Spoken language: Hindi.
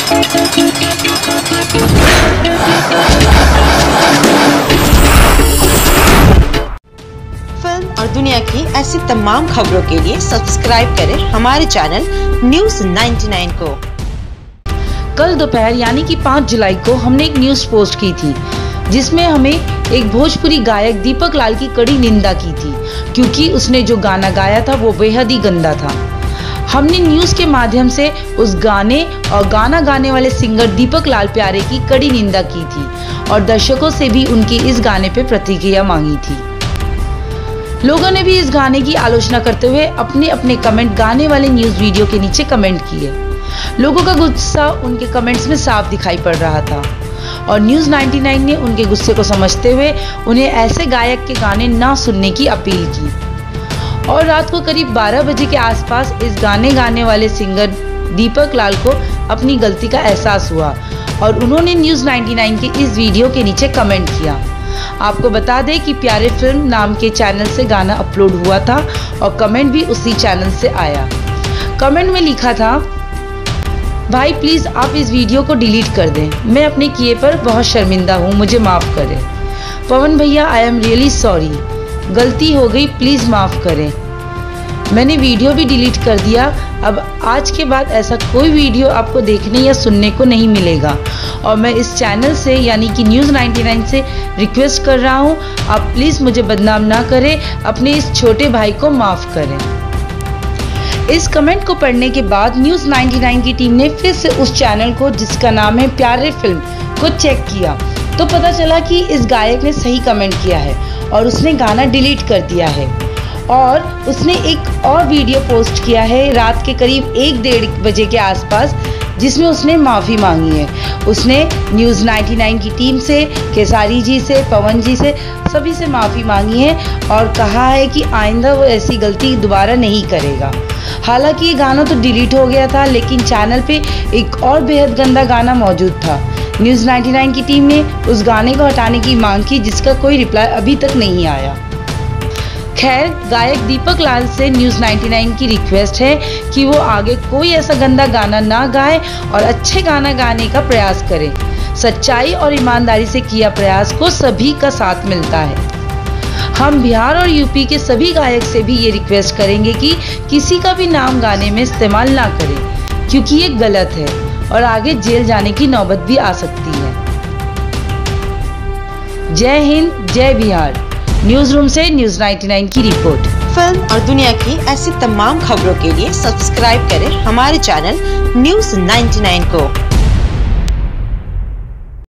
फिल्म और दुनिया की ऐसी तमाम खबरों के लिए सब्सक्राइब करें हमारे चैनल न्यूज़ 99 को। कल दोपहर यानी कि 5 जुलाई को हमने एक न्यूज़ पोस्ट की थी जिसमें हमें एक भोजपुरी गायक दीपक लाल की कड़ी निंदा की थी क्योंकि उसने जो गाना गाया था वो बेहद ही गंदा था। हमने न्यूज़ के माध्यम से उस गाने और गाना गाने वाले सिंगर दीपक लाल प्यारे की कड़ी निंदा की थी और दर्शकों से भी उनकी इस गाने पे प्रतिक्रिया मांगी थी। लोगों ने भी इस गाने की आलोचना करते हुए अपने अपने कमेंट गाने वाले न्यूज़ वीडियो के नीचे कमेंट किए। लोगों का गुस्सा उनके कमेंट्स में साफ दिखाई पड़ रहा था और न्यूज़ 99 ने उनके गुस्से को समझते हुए उन्हें ऐसे गायक के गाने ना सुनने की अपील की। और रात को करीब 12 बजे के आसपास इस गाने गाने वाले सिंगर दीपक लाल को अपनी गलती का एहसास हुआ और उन्होंने न्यूज़ 99 के इस वीडियो के नीचे कमेंट किया। आपको बता दें कि प्यारे फिल्म नाम के चैनल से गाना अपलोड हुआ था और कमेंट भी उसी चैनल से आया। कमेंट में लिखा था, भाई प्लीज़ आप इस वीडियो को डिलीट कर दें, मैं अपने किए पर बहुत शर्मिंदा हूँ, मुझे माफ़ करें। पवन भैया आई एम रियली सॉरी, गलती हो गई, प्लीज़ माफ़ करें। मैंने वीडियो भी डिलीट कर दिया। अब आज के बाद ऐसा कोई वीडियो आपको देखने या सुनने को नहीं मिलेगा और मैं इस चैनल से यानी कि न्यूज़ 99 से रिक्वेस्ट कर रहा हूँ, आप प्लीज़ मुझे बदनाम ना करें, अपने इस छोटे भाई को माफ़ करें। इस कमेंट को पढ़ने के बाद न्यूज़ 99 की टीम ने फिर से उस चैनल को जिसका नाम है प्यारे फिल्म को चेक किया तो पता चला कि इस गायक ने सही कमेंट किया है और उसने गाना डिलीट कर दिया है। और उसने एक और वीडियो पोस्ट किया है रात के करीब 1-1:30 बजे के आसपास जिसमें उसने माफ़ी मांगी है। उसने न्यूज़ 99 की टीम से, केसारी जी से, पवन जी से, सभी से माफ़ी मांगी है और कहा है कि आइंदा वो ऐसी गलती दोबारा नहीं करेगा। हालांकि ये गाना तो डिलीट हो गया था लेकिन चैनल पे एक और बेहद गंदा गाना मौजूद था। न्यूज़ 99 की टीम ने उस गाने को हटाने की मांग की जिसका कोई रिप्लाई अभी तक नहीं आया। खैर, गायक दीपक लाल से न्यूज़ 99 की रिक्वेस्ट है कि वो आगे कोई ऐसा गंदा गाना ना गाए और अच्छे गाना गाने का प्रयास करे। सच्चाई और ईमानदारी से किया प्रयास को सभी का साथ मिलता है। हम बिहार और यूपी के सभी गायक से भी ये रिक्वेस्ट करेंगे कि किसी का भी नाम गाने में इस्तेमाल ना करें क्योंकि ये गलत है और आगे जेल जाने की नौबत भी आ सकती है। जय हिंद, जय बिहार। न्यूज़ रूम से न्यूज़ 99 की रिपोर्ट। फिल्म और दुनिया की ऐसी तमाम खबरों के लिए सब्सक्राइब करें हमारे चैनल न्यूज़ 99 को।